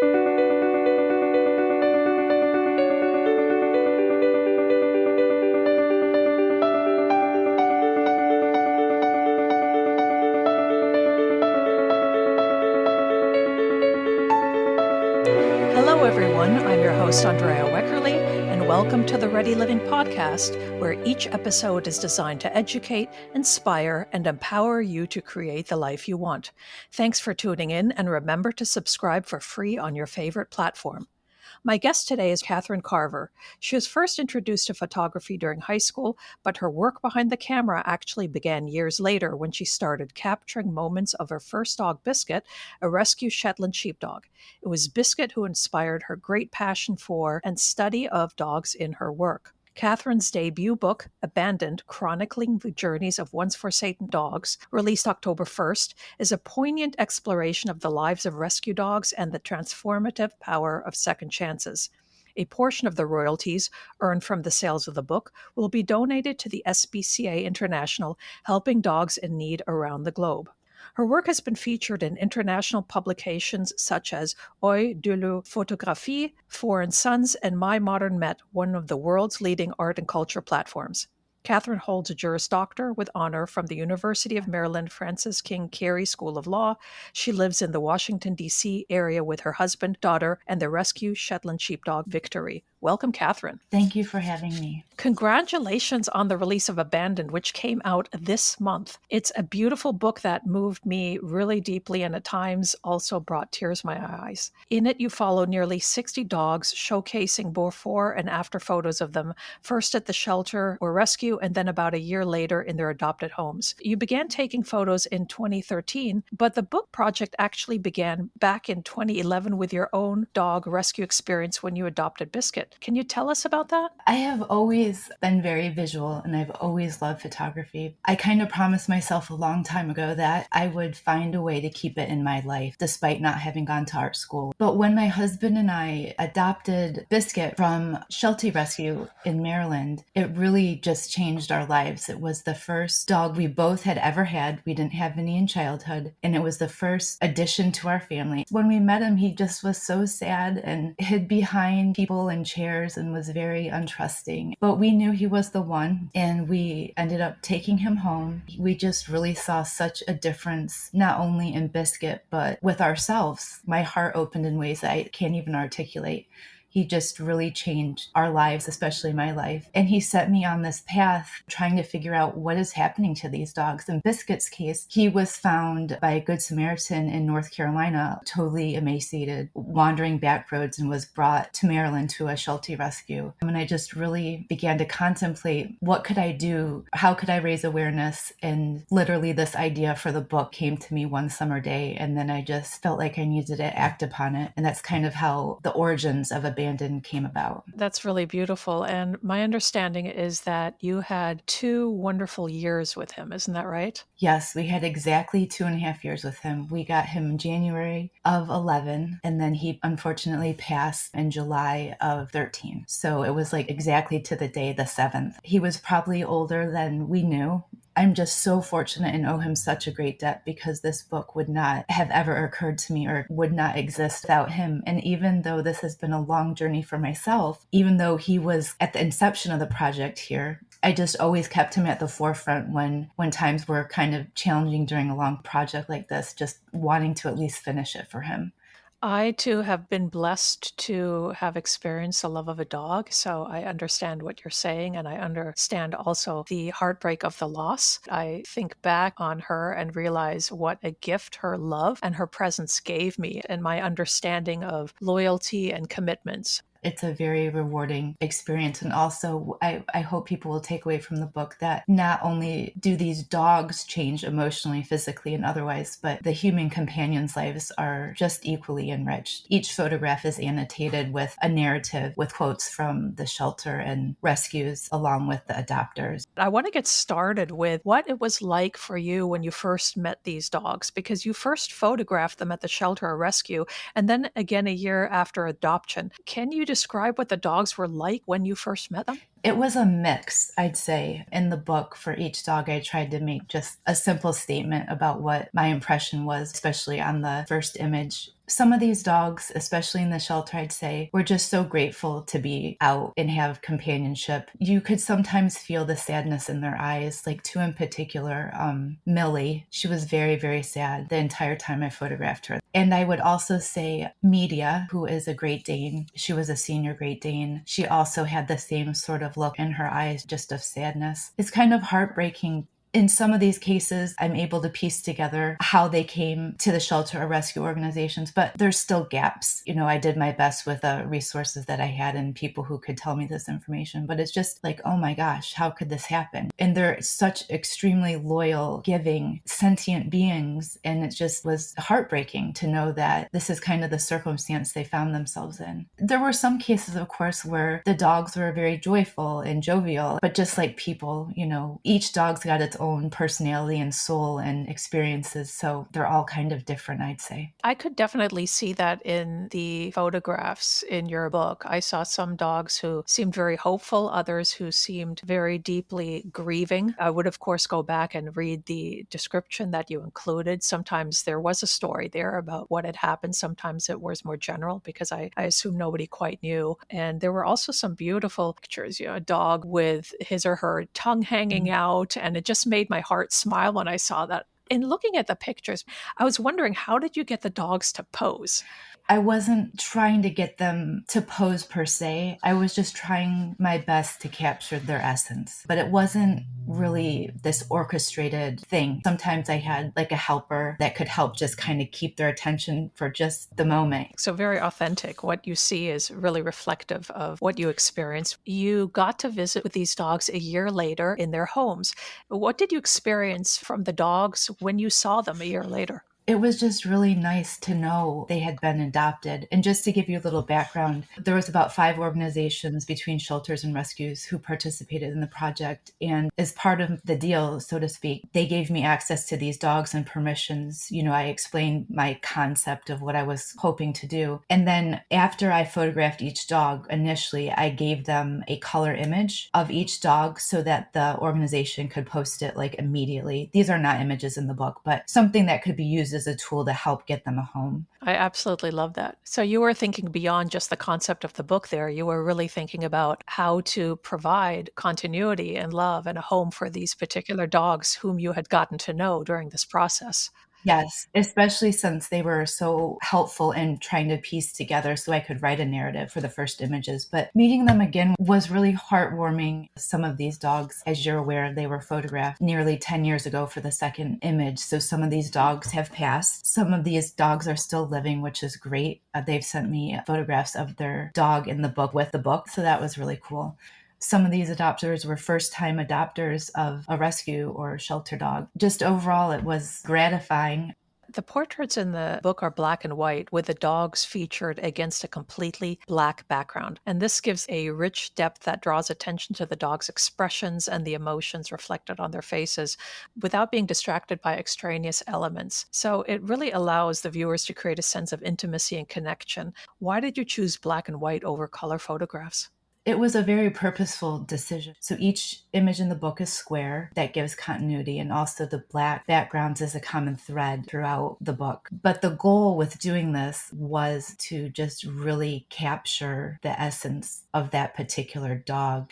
Hello, everyone. I'm your host, Andrea Weckerly, and welcome to the Ready Living podcast, where each episode is designed to educate, inspire, and empower you to create the life you want. Thanks for tuning in, and remember to subscribe for free on your favorite platform. My guest today is Katherine Carver. She was first introduced to photography during high school, but her work behind the camera actually began years later when she started capturing moments of her first dog, Biscuit, a rescue Shetland sheepdog. It was Biscuit who inspired her great passion for and study of dogs in her work. Katherine's debut book, Abandoned, Chronicling the Journeys of Once Forsaken Dogs, released October 1st, is a poignant exploration of the lives of rescue dogs and the transformative power of second chances. A portion of the royalties earned from the sales of the book will be donated to the SPCA International, helping dogs in need around the globe. Her work has been featured in international publications such as Œil de la Photographie, Foreign Sons, and My Modern Met, one of the world's leading art and culture platforms. Katherine holds a Juris Doctor with honor from the University of Maryland Francis King Carey School of Law. She lives in the Washington, D.C. area with her husband, daughter, and the rescue Shetland sheepdog, Victory. Welcome, Katherine. Thank you for having me. Congratulations on the release of Abandoned, which came out this month. It's a beautiful book that moved me really deeply and at times also brought tears to my eyes. In it, you follow nearly 60 dogs, showcasing before and after photos of them, first at the shelter or rescue, and then about a year later in their adopted homes. You began taking photos in 2013, but the book project actually began back in 2011 with your own dog rescue experience when you adopted Biscuit. Can you tell us about that? I have always been very visual and I've always loved photography. I kind of promised myself a long time ago that I would find a way to keep it in my life despite not having gone to art school. But when my husband and I adopted Biscuit from Sheltie Rescue in Maryland, it really just changed our lives. It was the first dog we both had ever had. We didn't have any in childhood, and it was the first addition to our family. When we met him, he just was so sad and hid behind people and chairs and was very untrusting. But we knew he was the one, and we ended up taking him home. We just really saw such a difference, not only in Biscuit, but with ourselves. My heart opened in ways that I can't even articulate. He just really changed our lives, especially my life. And he set me on this path trying to figure out what is happening to these dogs. In Biscuit's case, he was found by a Good Samaritan in North Carolina, totally emaciated, wandering back roads, and was brought to Maryland to a Sheltie rescue. And I just really began to contemplate, what could I do? How could I raise awareness? And literally this idea for the book came to me one summer day, and then I just felt like I needed to act upon it. And that's kind of how the origins of Abandoned came about. That's really beautiful. And my understanding is that you had 2 wonderful years with him. Isn't that right? Yes, we had exactly 2.5 years with him. We got him in January of 11, and then he unfortunately passed in July of 13. So it was like exactly to the day, the 7th. He was probably older than we knew. I'm just so fortunate and owe him such a great debt, because this book would not have ever occurred to me or would not exist without him. And even though this has been a long journey for myself, even though he was at the inception of the project here, I just always kept him at the forefront when times were kind of challenging during a long project like this, just wanting to at least finish it for him. I too have been blessed to have experienced the love of a dog, so I understand what you're saying, and I understand also the heartbreak of the loss. I think back on her and realize what a gift her love and her presence gave me, and my understanding of loyalty and commitments. It's a very rewarding experience. And also, I hope people will take away from the book that not only do these dogs change emotionally, physically, and otherwise, but the human companions' lives are just equally enriched. Each photograph is annotated with a narrative with quotes from the shelter and rescues along with the adopters. I want to get started with what it was like for you when you first met these dogs, because you first photographed them at the shelter or rescue, and then again a year after adoption. Can you describe what the dogs were like when you first met them? It was a mix, I'd say. In the book, for each dog, I tried to make just a simple statement about what my impression was, especially on the first image. Some of these dogs, especially in the shelter, I'd say, were just so grateful to be out and have companionship. You could sometimes feel the sadness in their eyes, like two in particular, Millie. She was very, very sad the entire time I photographed her. And I would also say Media, who is a Great Dane. She was a senior Great Dane. She also had the same sort of look in her eyes, just of sadness. It's kind of heartbreaking. In some of these cases, I'm able to piece together how they came to the shelter or rescue organizations, but there's still gaps. I did my best with the resources that I had and people who could tell me this information, but it's just like, oh my gosh, how could this happen? And they're such extremely loyal, giving, sentient beings. And it just was heartbreaking to know that this is kind of the circumstance they found themselves in. There were some cases, of course, where the dogs were very joyful and jovial, but just like people, each dog's got its own personality and soul and experiences. So they're all kind of different, I'd say. I could definitely see that in the photographs in your book. I saw some dogs who seemed very hopeful, others who seemed very deeply grieving. I would, of course, go back and read the description that you included. Sometimes there was a story there about what had happened. Sometimes it was more general because I assume nobody quite knew. And there were also some beautiful pictures, a dog with his or her tongue hanging out. And it just made my heart smile when I saw that. In looking at the pictures, I was wondering, how did you get the dogs to pose? I wasn't trying to get them to pose per se. I was just trying my best to capture their essence. But it wasn't really this orchestrated thing. Sometimes I had like a helper that could help just kind of keep their attention for just the moment. So very authentic. What you see is really reflective of what you experienced. You got to visit with these dogs a year later in their homes. What did you experience from the dogs when you saw them a year later? It was just really nice to know they had been adopted. And just to give you a little background, there was about 5 organizations between shelters and rescues who participated in the project. And as part of the deal, so to speak, they gave me access to these dogs and permissions. I explained my concept of what I was hoping to do. And then after I photographed each dog, initially, I gave them a color image of each dog so that the organization could post it like immediately. These are not images in the book, but something that could be used as a tool to help get them a home. I absolutely love that. So you were thinking beyond just the concept of the book there. You were really thinking about how to provide continuity and love and a home for these particular dogs whom you had gotten to know during this process. Yes, especially since they were so helpful in trying to piece together so I could write a narrative for the first images. But meeting them again was really heartwarming. Some of these dogs, as you're aware, they were photographed nearly 10 years ago for the second image. So some of these dogs have passed. Some of these dogs are still living, which is great. They've sent me photographs of their dog in the book with the book. So that was really cool. Some of these adopters were first-time adopters of a rescue or shelter dog. Just overall, it was gratifying. The portraits in the book are black and white, with the dogs featured against a completely black background. And this gives a rich depth that draws attention to the dog's expressions and the emotions reflected on their faces without being distracted by extraneous elements. So it really allows the viewers to create a sense of intimacy and connection. Why did you choose black and white over color photographs? It was a very purposeful decision. So each image in the book is square. That gives continuity, and also the black backgrounds is a common thread throughout the book. But the goal with doing this was to just really capture the essence of that particular dog.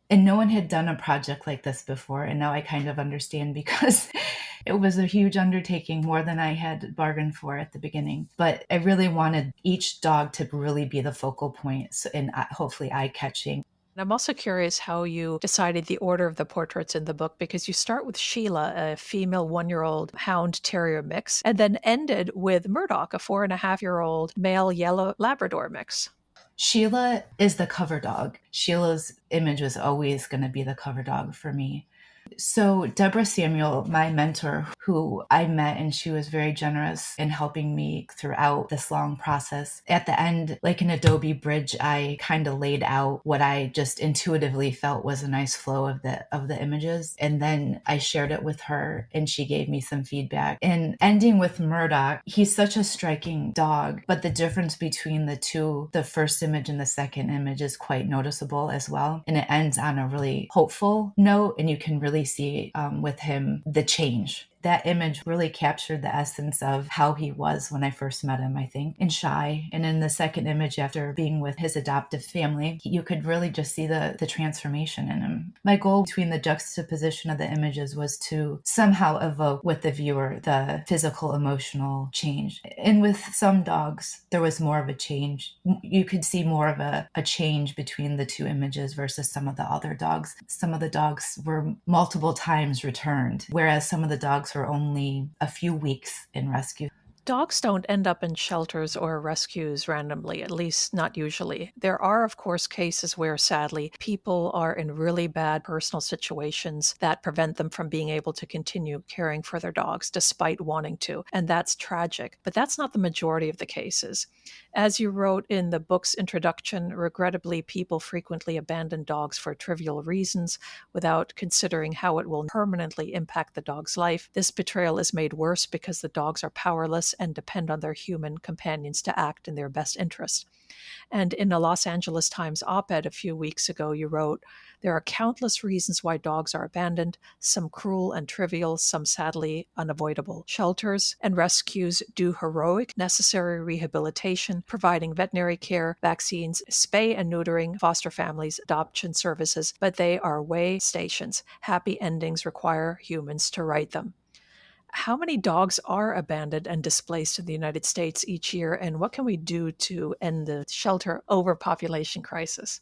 And no one had done a project like this before. And now I kind of understand, because it was a huge undertaking, more than I had bargained for at the beginning. But I really wanted each dog to really be the focal point, and hopefully eye-catching. I'm also curious how you decided the order of the portraits in the book, because you start with Sheila, a female 1-year-old hound terrier mix, and then ended with Murdoch, a 4.5-year-old male yellow Labrador mix. Sheila is the cover dog. Sheila's image was always going to be the cover dog for me. So Deborah Samuel, my mentor, who I met, and she was very generous in helping me throughout this long process. At the end, like an Adobe bridge, I kind of laid out what I just intuitively felt was a nice flow of the images. And then I shared it with her and she gave me some feedback. And ending with Murdoch, he's such a striking dog, but the difference between the two, the first image and the second image, is quite noticeable as well. And it ends on a really hopeful note, and you can really see with him the change. That image really captured the essence of how he was when I first met him, I think, and shy. And in the second image, after being with his adoptive family, you could really just see the transformation in him. My goal between the juxtaposition of the images was to somehow evoke with the viewer the physical, emotional change. And with some dogs, there was more of a change. You could see more of a change between the two images versus some of the other dogs. Some of the dogs were multiple times returned, whereas some of the dogs were only a few weeks in rescue. Dogs don't end up in shelters or rescues randomly, at least not usually. There are, of course, cases where, sadly, people are in really bad personal situations that prevent them from being able to continue caring for their dogs despite wanting to, and that's tragic. But that's not the majority of the cases. As you wrote in the book's introduction, regrettably, people frequently abandon dogs for trivial reasons without considering how it will permanently impact the dog's life. This betrayal is made worse because the dogs are powerless and depend on their human companions to act in their best interest. And in a Los Angeles Times op-ed a few weeks ago, you wrote, "There are countless reasons why dogs are abandoned, some cruel and trivial, some sadly unavoidable. Shelters and rescues do heroic, necessary rehabilitation, providing veterinary care, vaccines, spay and neutering, foster families, adoption services, but they are way stations. Happy endings require humans to write them." How many dogs are abandoned and displaced in the United States each year, and what can we do to end the shelter overpopulation crisis?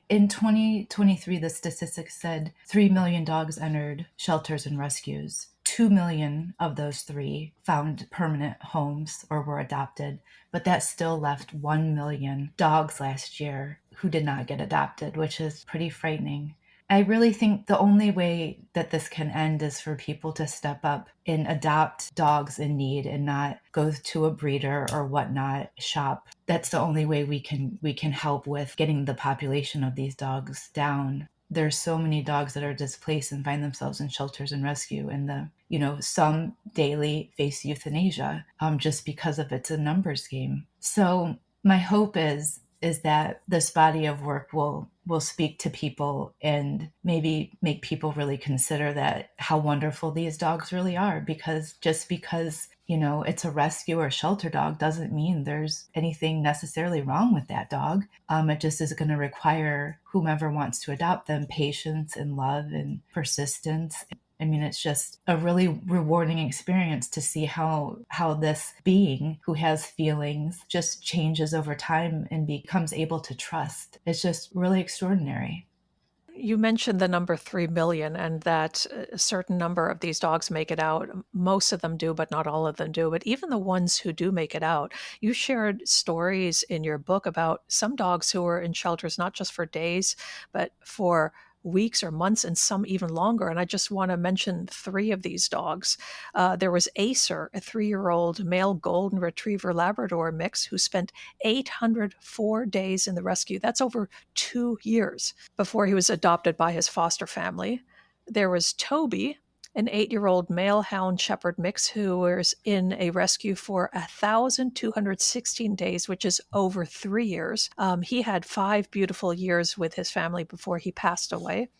In 2023, the statistics said 3 million dogs entered shelters and rescues. 2 million of those 3 found permanent homes or were adopted, but that still left 1 million dogs last year who did not get adopted, which is pretty frightening. I really think the only way that this can end is for people to step up and adopt dogs in need and not go to a breeder or whatnot shop. That's the only way we can help with getting the population of these dogs down. There's so many dogs that are displaced and find themselves in shelters and rescue, and some daily face euthanasia just because of it's a numbers game. So my hope is that this body of work will speak to people and maybe make people really consider that how wonderful these dogs really are, because just because it's a rescue or shelter dog doesn't mean there's anything necessarily wrong with that dog. It just is going to require whomever wants to adopt them patience and love and persistence. I mean, it's just a really rewarding experience to see how this being who has feelings just changes over time and becomes able to trust. It's just really extraordinary. You mentioned the number 3 million and that a certain number of these dogs make it out. Most of them do, but not all of them do. But even the ones who do make it out, you shared stories in your book about some dogs who were in shelters not just for days, but for weeks or months and some even longer. And I just want to mention 3 of these dogs. There was Acer, a 3-year-old male golden retriever Labrador mix who spent 804 days in the rescue. That's over 2 years before he was adopted by his foster family. There was Toby, an 8-year-old male hound shepherd mix who was in a rescue for 1,216 days, which is over 3 years. He had 5 beautiful years with his family before he passed away.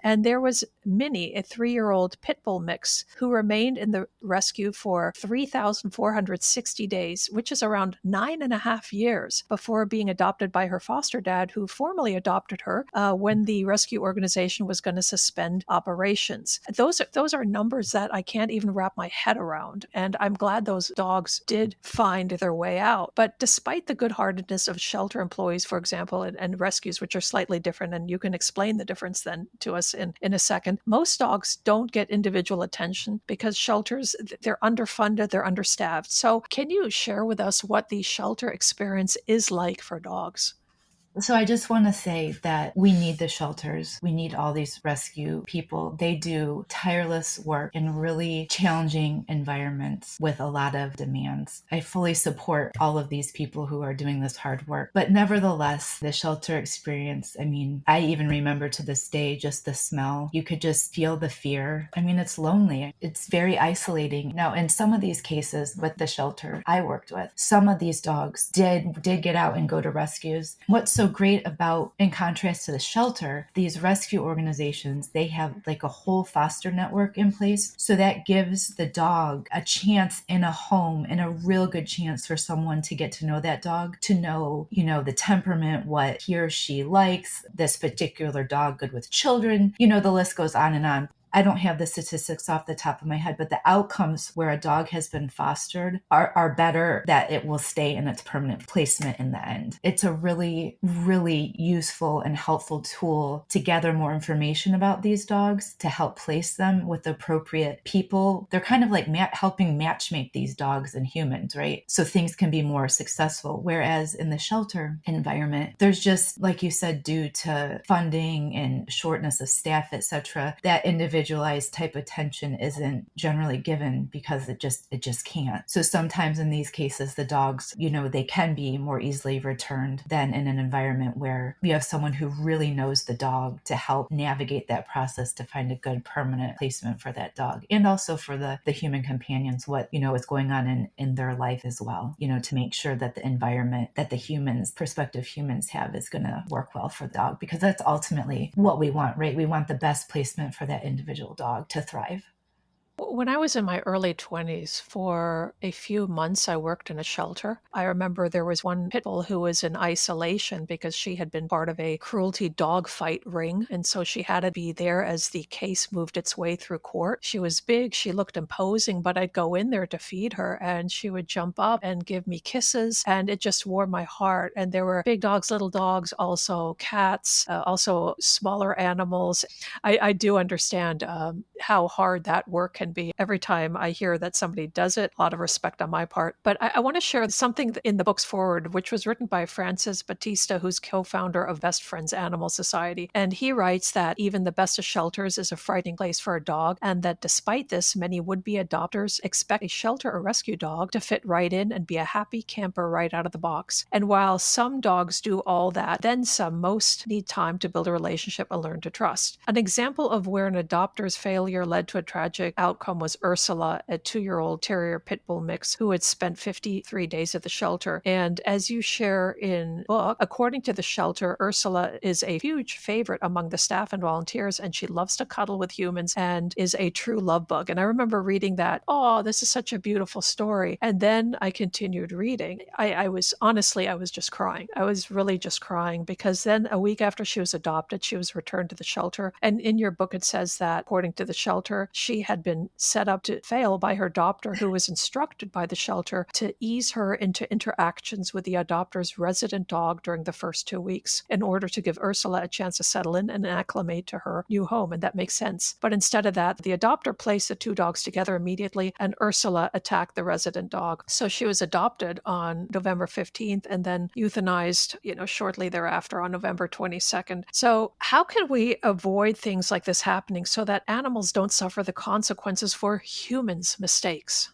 And there was Minnie, a 3-year-old pit bull mix, who remained in the rescue for 3,460 days, which is around 9.5 years before being adopted by her foster dad, who formally adopted her when the rescue organization was going to suspend operations. Those are numbers that I can't even wrap my head around. And I'm glad those dogs did find their way out. But despite the good-heartedness of shelter employees, for example, and rescues, which are slightly different, and you can explain the difference then to us in a second, most dogs don't get individual attention because shelters, they're underfunded, they're understaffed. So can you share with us what the shelter experience is like for dogs? So I just want to say that we need the shelters. We need all these rescue people. They do tireless work in really challenging environments with a lot of demands. I fully support all of these people who are doing this hard work. But nevertheless, the shelter experience, I mean, I even remember to this day just the smell. You could just feel the fear. I mean, it's lonely. It's very isolating. Now, in some of these cases with the shelter I worked with, some of these dogs did get out and go to rescues. What's so great about, in contrast to the shelter, these rescue organizations, they have like a whole foster network in place. So that gives the dog a chance in a home, and a real good chance for someone to get to know that dog, to know, the temperament, what he or she likes, this particular dog good with children, the list goes on and on. I don't have the statistics off the top of my head, but the outcomes where a dog has been fostered are better, that it will stay in its permanent placement in the end. It's a really, really useful and helpful tool to gather more information about these dogs, to help place them with appropriate people. They're kind of like helping matchmake these dogs and humans, right? So things can be more successful. Whereas in the shelter environment, there's just, like you said, due to funding and shortness of staff, etc., that individualized type of attention isn't generally given because it just can't. So sometimes in these cases, the dogs, they can be more easily returned than in an environment where you have someone who really knows the dog to help navigate that process to find a good permanent placement for that dog, and also for the human companions, what is going on in their life as well, to make sure that the environment that the prospective humans have is going to work well for the dog, because that's ultimately what we want, right? We want the best placement for that individual dog to thrive. When I was in my early 20s, for a few months, I worked in a shelter. I remember there was one pit bull who was in isolation because she had been part of a cruelty dog fight ring. And so she had to be there as the case moved its way through court. She was big, she looked imposing, but I'd go in there to feed her and she would jump up and give me kisses. And it just warmed my heart. And there were big dogs, little dogs, also cats, also smaller animals. I do understand how hard that work can be. Every time I hear that somebody does it, a lot of respect on my part. But I want to share something in the book's foreword, which was written by Francis Batista, who's co-founder of Best Friends Animal Society. And he writes that even the best of shelters is a frightening place for a dog, and that despite this, many would-be adopters expect a shelter or rescue dog to fit right in and be a happy camper right out of the box. And while some dogs do all that, then some, most need time to build a relationship and learn to trust. An example of where an adopter's failure led to a tragic outcome was Ursula, a 2-year-old terrier pit bull mix who had spent 53 days at the shelter. And as you share in the book, according to the shelter, Ursula is a huge favorite among the staff and volunteers, and she loves to cuddle with humans and is a true love bug. And I remember reading that, oh, this is such a beautiful story. And then I continued reading. I was just crying. I was really just crying, because then a week after she was adopted, she was returned to the shelter. And in your book, it says that, according to the shelter, she had been set up to fail by her adopter, who was instructed by the shelter to ease her into interactions with the adopter's resident dog during the first 2 weeks in order to give Ursula a chance to settle in and acclimate to her new home. And that makes sense. But instead of that, the adopter placed the two dogs together immediately, and Ursula attacked the resident dog. So she was adopted on November 15th and then euthanized, shortly thereafter on November 22nd. So how can we avoid things like this happening so that animals don't suffer the consequences for humans' mistakes?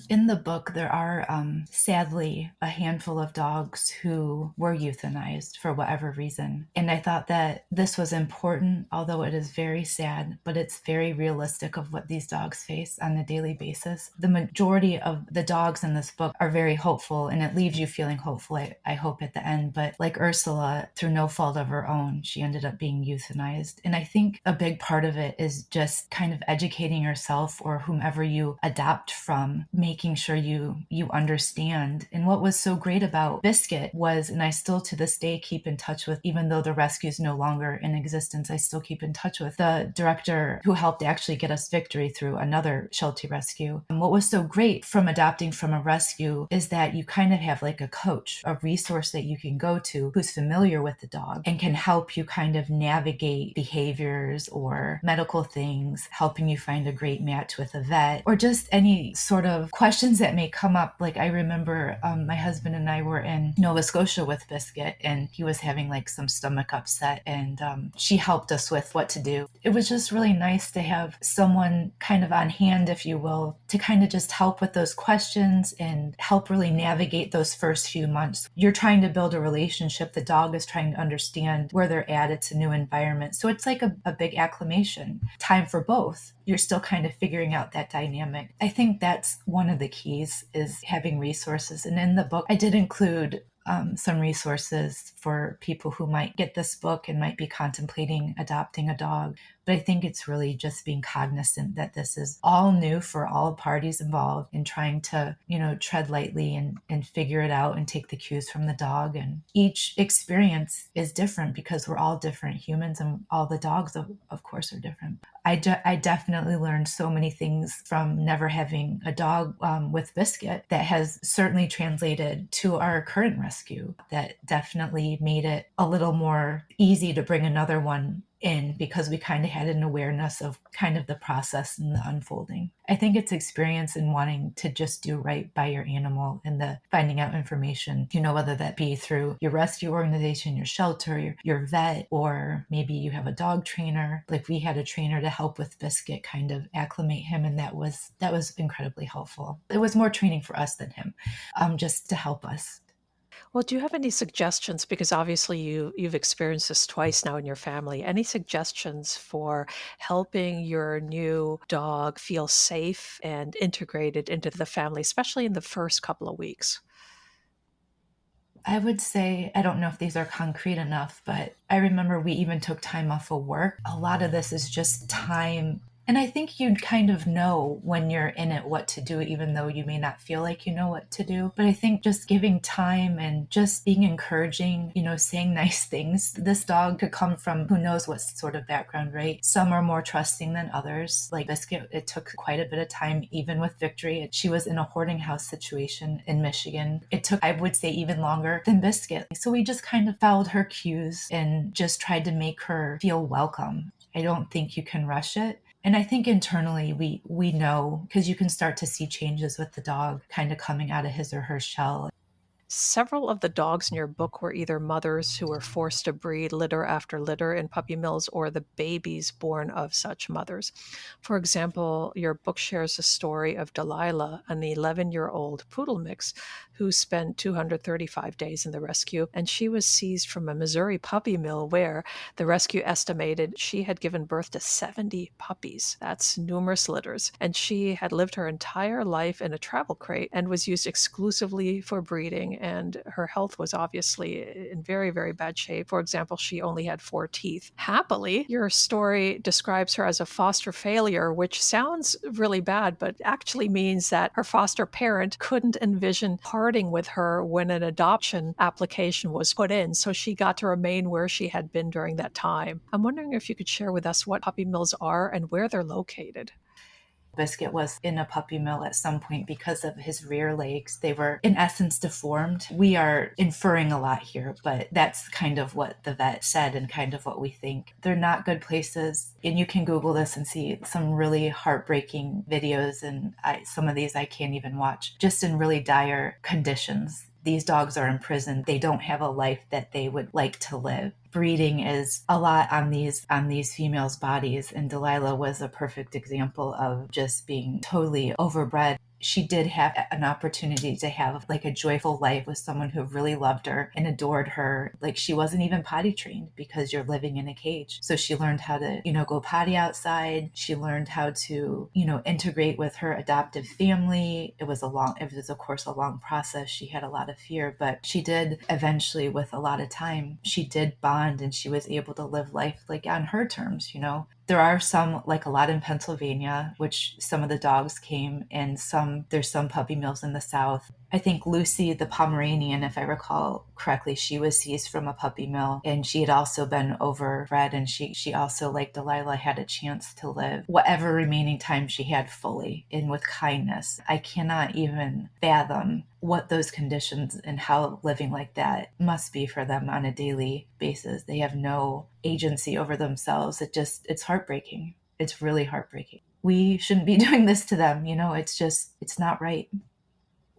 In the book, there are sadly a handful of dogs who were euthanized for whatever reason. And I thought that this was important, although it is very sad, but it's very realistic of what these dogs face on a daily basis. The majority of the dogs in this book are very hopeful, and it leaves you feeling hopeful, I hope, at the end. But like Ursula, through no fault of her own, she ended up being euthanized. And I think a big part of it is just kind of educating yourself or whomever you adopt from, making sure you understand. And what was so great about Biscuit was, and I still to this day keep in touch with, even though the rescue is no longer in existence, I still keep in touch with the director who helped actually get us victory through another shelter rescue. And what was so great from adopting from a rescue is that you kind of have like a coach, a resource that you can go to who's familiar with the dog and can help you kind of navigate behaviors or medical things, helping you find a great match with a vet, or just any sort of questions that may come up. Like I remember my husband and I were in Nova Scotia with Biscuit, and he was having like some stomach upset, and she helped us with what to do. It was just really nice to have someone kind of on hand, if you will, to kind of just help with those questions and help really navigate those first few months. You're trying to build a relationship. The dog is trying to understand where they're at. It's a new environment. So it's like a big acclimation time for both. You're still kind of figuring out that dynamic. I think that's one of the keys, is having resources. And in the book, I did include some resources for people who might get this book and might be contemplating adopting a dog. But I think it's really just being cognizant that this is all new for all parties involved, and trying to, tread lightly and figure it out and take the cues from the dog. And each experience is different because we're all different humans, and all the dogs, of course, are different. I definitely learned so many things from never having a dog with Biscuit that has certainly translated to our current rescue, that definitely made it a little more easy to bring another one in, because we kind of had an awareness of kind of the process and the unfolding. I think it's experience in wanting to just do right by your animal, and the finding out information, whether that be through your rescue organization, your shelter, your vet, or maybe you have a dog trainer. Like we had a trainer to help with Biscuit, kind of acclimate him, and that was incredibly helpful. It was more training for us than him, just to help us. Well, do you have any suggestions? Because obviously you've experienced this twice now in your family. Any suggestions for helping your new dog feel safe and integrated into the family, especially in the first couple of weeks? I would say, I don't know if these are concrete enough, but I remember we even took time off of work. A lot of this is just time. And I think you'd kind of know when you're in it what to do, even though you may not feel like you know what to do. But I think just giving time and just being encouraging, saying nice things. This dog could come from who knows what sort of background, right? Some are more trusting than others. Like Biscuit, it took quite a bit of time, even with Victory. She was in a hoarding house situation in Michigan. It took, I would say, even longer than Biscuit. So we just kind of followed her cues and just tried to make her feel welcome. I don't think you can rush it. And I think internally we know, because you can start to see changes with the dog kind of coming out of his or her shell. Several of the dogs in your book were either mothers who were forced to breed litter after litter in puppy mills, or the babies born of such mothers. For example, your book shares a story of Delilah, an 11-year-old poodle mix who spent 235 days in the rescue, and she was seized from a Missouri puppy mill where the rescue estimated she had given birth to 70 puppies. That's numerous litters. And she had lived her entire life in a travel crate and was used exclusively for breeding, and her health was obviously in very, very bad shape. For example, she only had 4 teeth. Happily, your story describes her as a foster failure, which sounds really bad, but actually means that her foster parent couldn't envision parting with her when an adoption application was put in, so she got to remain where she had been during that time. I'm wondering if you could share with us what puppy mills are and where they're located. Biscuit was in a puppy mill at some point because of his rear legs. They were, in essence, deformed. We are inferring a lot here, but that's kind of what the vet said and kind of what we think. They're not good places. And you can Google this and see some really heartbreaking videos, and some of these I can't even watch, just in really dire conditions. These dogs are in prison. They don't have a life that they would like to live. Breeding is a lot on these females' bodies, and Delilah was a perfect example of just being totally overbred. She did have an opportunity to have like a joyful life with someone who really loved her and adored her. Like she wasn't even potty trained because you're living in a cage. So she learned how to, go potty outside. She learned how to, integrate with her adoptive family. It was of course a long process. She had a lot of fear, but she did eventually, with a lot of time, she did bond, and she was able to live life like on her terms. There are some, like a lot in Pennsylvania, which some of the dogs came, and there's some puppy mills in the South. I think Lucy, the Pomeranian, if I recall correctly, she was seized from a puppy mill, and she had also been overbred, and she also, like Delilah, had a chance to live whatever remaining time she had fully and with kindness. I cannot even fathom what those conditions and how living like that must be for them on a daily basis. They have no agency over themselves. It's heartbreaking. It's really heartbreaking. we shouldn't be doing this to them. It's not right.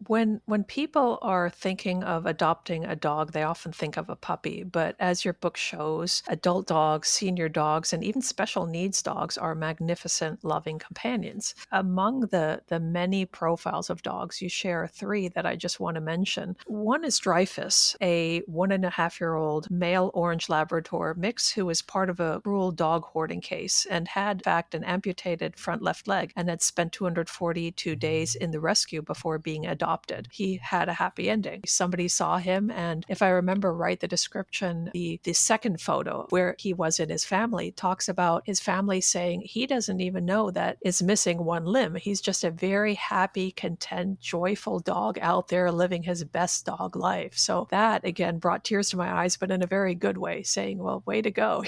When people are thinking of adopting a dog, they often think of a puppy. But as your book shows, adult dogs, senior dogs, and even special needs dogs are magnificent, loving companions. Among the many profiles of dogs, you share three that I just want to mention. One is Dreyfus, a 1.5-year-old male orange Labrador mix who was part of a cruel dog hoarding case and had, in fact, an amputated front left leg and had spent 242 days in the rescue before being adopted. He had a happy ending. Somebody saw him, and if I remember right, the description, the second photo where he was in his family talks about his family saying he doesn't even know that is missing one limb. He's just a very happy, content, joyful dog out there living his best dog life. So that again brought tears to my eyes, but in a very good way, saying, well, way to go,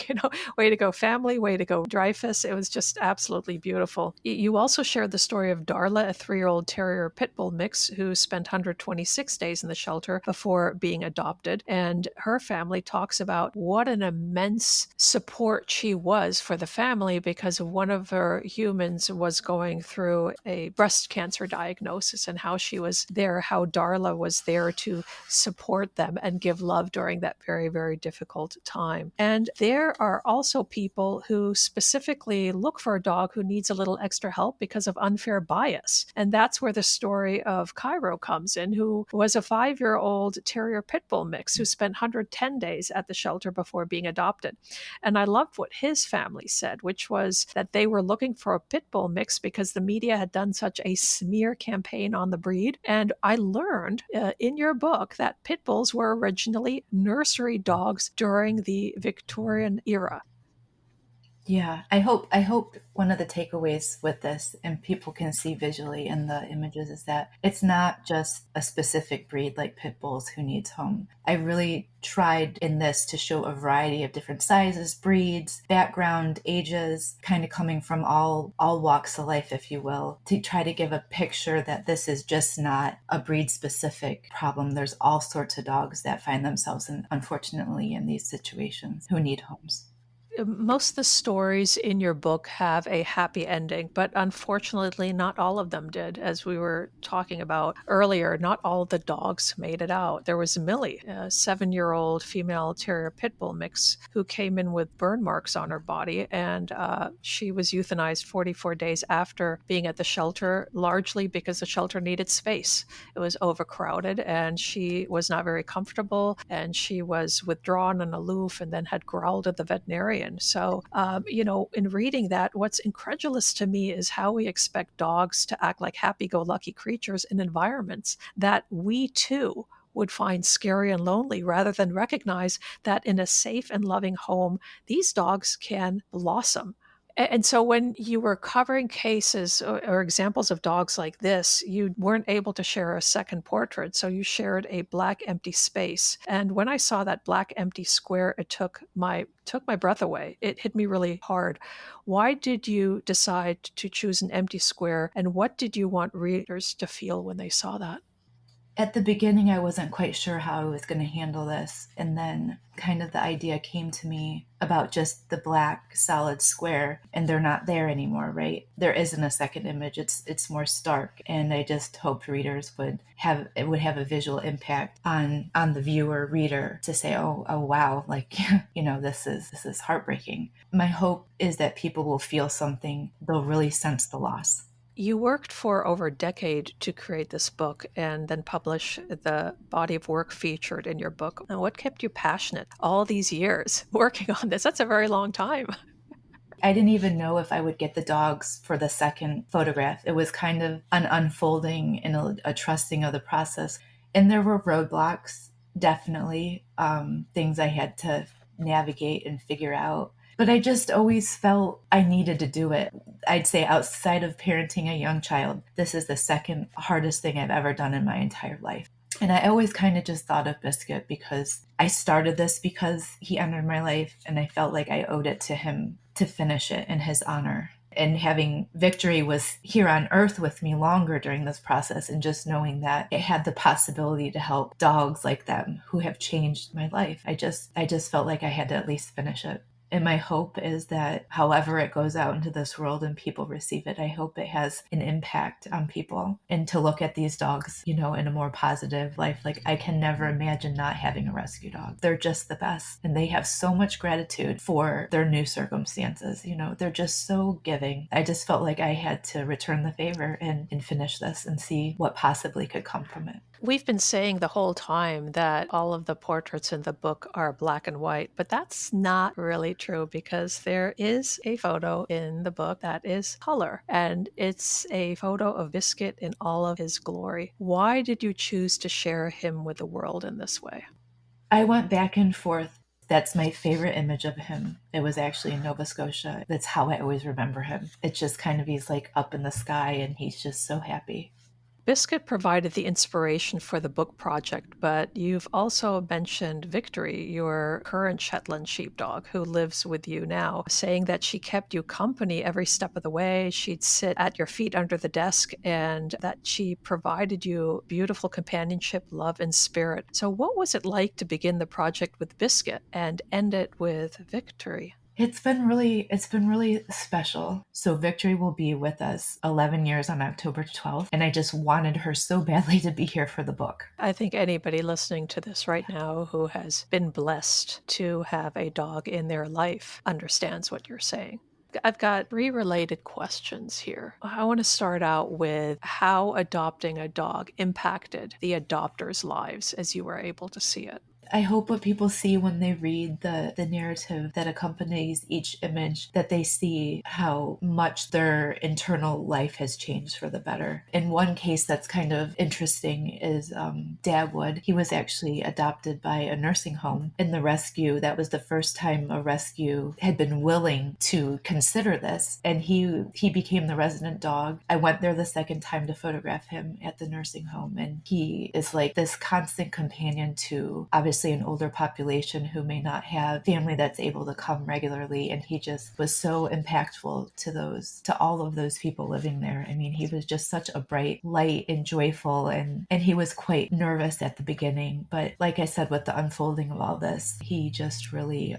way to go family, way to go Dreyfus. It was just absolutely beautiful. You also shared the story of Darla, a 3-year-old terrier pit bull mix who spent 126 days in the shelter before being adopted. And her family talks about what an immense support she was for the family because one of her humans was going through a breast cancer diagnosis, and how she was there, how Darla was there to support them and give love during that very, very difficult time. And there are also people who specifically look for a dog who needs a little extra help because of unfair bias. And that's where the story of Cairo comes in, who was a 5-year-old terrier pit bull mix who spent 110 days at the shelter before being adopted. And I loved what his family said, which was that they were looking for a pit bull mix because the media had done such a smear campaign on the breed. And I learned in your book that pit bulls were originally nursery dogs during the Victorian era. Yeah, I hope one of the takeaways with this, and people can see visually in the images, is that it's not just a specific breed like pit bulls who needs home. I really tried in this to show a variety of different sizes, breeds, background, ages, kind of coming from all walks of life, if you will, to try to give a picture that this is just not a breed specific problem. There's all sorts of dogs that find themselves unfortunately in these situations who need homes. Most of the stories in your book have a happy ending, but unfortunately, not all of them did. As we were talking about earlier, not all the dogs made it out. There was Millie, a 7-year-old female terrier pit bull mix, who came in with burn marks on her body, and she was euthanized 44 days after being at the shelter, largely because the shelter needed space. It was overcrowded, and she was not very comfortable, and she was withdrawn and aloof, and then had growled at the veterinarian. So, in reading that, what's incredulous to me is how we expect dogs to act like happy-go-lucky creatures in environments that we too would find scary and lonely, rather than recognize that in a safe and loving home, these dogs can blossom. And so when you were covering cases or examples of dogs like this, you weren't able to share a second portrait. So you shared a black empty space. And when I saw that black empty square, it took my breath away. It hit me really hard. Why did you decide to choose an empty square? And what did you want readers to feel when they saw that? At the beginning, I wasn't quite sure how I was going to handle this. And then kind of the idea came to me about just the black solid square, and they're not there anymore, right? There isn't a second image. It's more stark. And I just hoped readers would have a visual impact on the viewer reader to say, oh wow, like, this is heartbreaking. My hope is that people will feel something. They'll really sense the loss. You worked for over a decade to create this book and then publish the body of work featured in your book. And what kept you passionate all these years working on this? That's a very long time. I didn't even know if I would get the dogs for the second photograph. It was kind of an unfolding and a trusting of the process. And there were roadblocks, definitely, things I had to navigate and figure out. But I just always felt I needed to do it. I'd say outside of parenting a young child, this is the second hardest thing I've ever done in my entire life. And I always kind of just thought of Biscuit because I started this because he entered my life, and I felt like I owed it to him to finish it in his honor. And having Victory was here on earth with me longer during this process, and just knowing that it had the possibility to help dogs like them who have changed my life. I just felt like I had to at least finish it. And my hope is that however it goes out into this world and people receive it, I hope it has an impact on people. And to look at these dogs, in a more positive life. Like, I can never imagine not having a rescue dog. They're just the best. And they have so much gratitude for their new circumstances. They're just so giving. I just felt like I had to return the favor and finish this and see what possibly could come from it. We've been saying the whole time that all of the portraits in the book are black and white, but that's not really true because there is a photo in the book that is color, and it's a photo of Biscuit in all of his glory. Why did you choose to share him with the world in this way? I went back and forth. That's my favorite image of him. It was actually in Nova Scotia. That's how I always remember him. It's just kind of, he's like up in the sky and he's just so happy. Biscuit provided the inspiration for the book project, but you've also mentioned Victory, your current Shetland sheepdog, who lives with you now, saying that she kept you company every step of the way. She'd sit at your feet under the desk, and that she provided you beautiful companionship, love, and spirit. So what was it like to begin the project with Biscuit and end it with Victory? It's been really special. So Victory will be with us 11 years on October 12th, and I just wanted her so badly to be here for the book. I think anybody listening to this right now who has been blessed to have a dog in their life understands what you're saying. I've got 3 related questions here. I want to start out with how adopting a dog impacted the adopters' lives as you were able to see it. I hope what people see when they read the narrative that accompanies each image, that they see how much their internal life has changed for the better. In one case that's kind of interesting is Dagwood. He was actually adopted by a nursing home. In the rescue, that was the first time a rescue had been willing to consider this, and he became the resident dog. I went there the second time to photograph him at the nursing home, and he is like this constant companion to obviously an older population who may not have family that's able to come regularly, and he just was so impactful to all of those people living there. I mean, he was just such a bright light and joyful, and he was quite nervous at the beginning, but like I said, with the unfolding of all this, he just really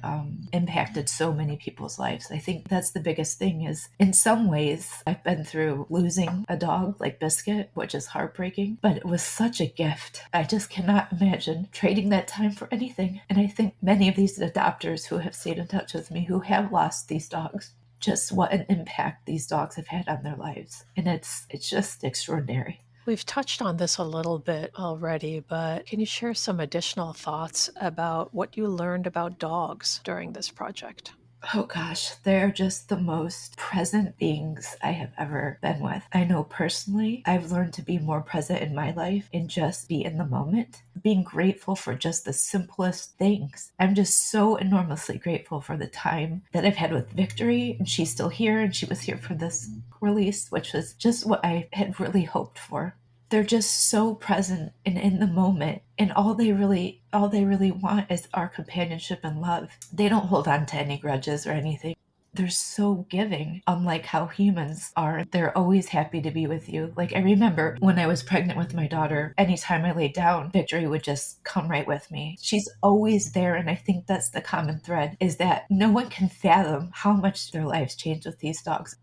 impacted so many people's lives. I think that's the biggest thing. Is in some ways I've been through losing a dog like Biscuit, which is heartbreaking, but it was such a gift. I just cannot imagine trading that time for anything. And I think many of these adopters who have stayed in touch with me, who have lost these dogs, just what an impact these dogs have had on their lives. And it's just extraordinary. We've touched on this a little bit already, but can you share some additional thoughts about what you learned about dogs during this project? Oh gosh, they're just the most present beings I have ever been with. I know personally, I've learned to be more present in my life and just be in the moment, being grateful for just the simplest things. I'm just so enormously grateful for the time that I've had with Victory, and she's still here, and she was here for this release, which was just what I had really hoped for. They're just so present and in the moment, and all they really want is our companionship and love. They don't hold on to any grudges or anything. They're so giving, unlike how humans are. They're always happy to be with you. Like, I remember when I was pregnant with my daughter, anytime I laid down, Victory would just come right with me. She's always there, and I think that's the common thread, is that no one can fathom how much their lives change with these dogs.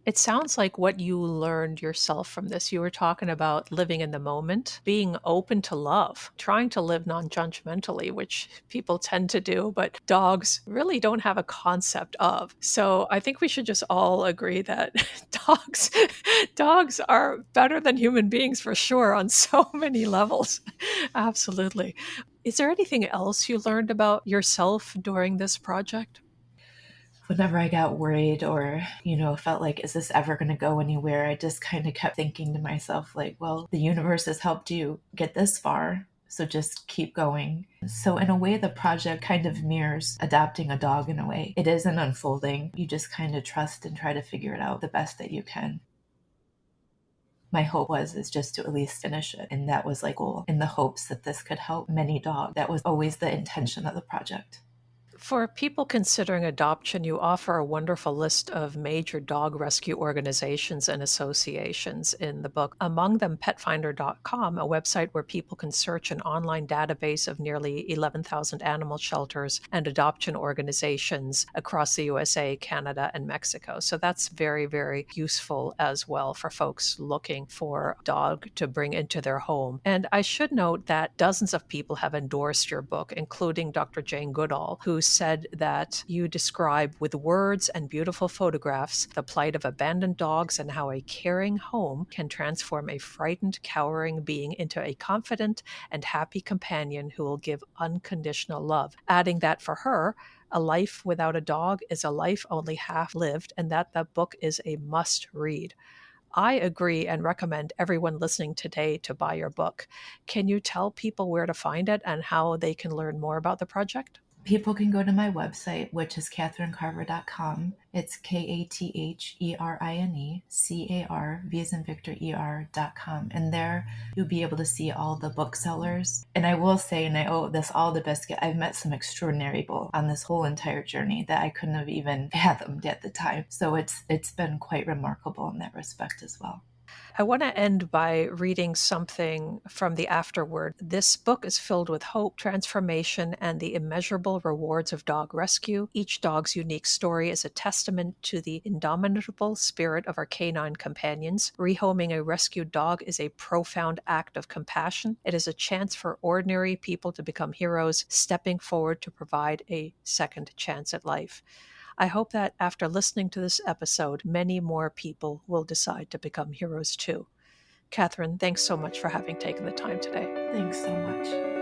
It sounds like what you learned yourself from this. You were talking about living in the moment, being open to love, trying to live non-judgmentally, which people tend to do, but dogs really don't have a concept of. So I think we should just all agree that dogs dogs are better than human beings for sure on so many levels. Absolutely. Is there anything else you learned about yourself during this project? Whenever I got worried or, felt like, is this ever going to go anywhere? I just kind of kept thinking to myself, like, well, the universe has helped you get this far, so just keep going. So in a way, the project kind of mirrors adopting a dog in a way. It is an unfolding. You just kind of trust and try to figure it out the best that you can. My hope is just to at least finish it. And that was like goal, in the hopes that this could help many dogs. That was always the intention of the project. For people considering adoption, you offer a wonderful list of major dog rescue organizations and associations in the book. Among them, petfinder.com, a website where people can search an online database of nearly 11,000 animal shelters and adoption organizations across the USA, Canada, and Mexico. So that's very, very useful as well for folks looking for a dog to bring into their home. And I should note that dozens of people have endorsed your book, including Dr. Jane Goodall, who said that you describe with words and beautiful photographs the plight of abandoned dogs and how a caring home can transform a frightened, cowering being into a confident and happy companion who will give unconditional love. Adding that for her, a life without a dog is a life only half lived, and that the book is a must read. I agree and recommend everyone listening today to buy your book. Can you tell people where to find it and how they can learn more about the project? People can go to my website, which is katherinecarver.com. It's KATHERINE V as in Victor ER.com. And there you'll be able to see all the booksellers. And I will say, and I owe this all to Biscuit, I've met some extraordinary people on this whole entire journey that I couldn't have even fathomed at the time. So it's been quite remarkable in that respect as well. I want to end by reading something from the afterword. This book is filled with hope, transformation, and the immeasurable rewards of dog rescue. Each dog's unique story is a testament to the indomitable spirit of our canine companions. Rehoming a rescued dog is a profound act of compassion. It is a chance for ordinary people to become heroes, stepping forward to provide a second chance at life. I hope that after listening to this episode, many more people will decide to become heroes too. Katherine, thanks so much for having taken the time today. Thanks so much.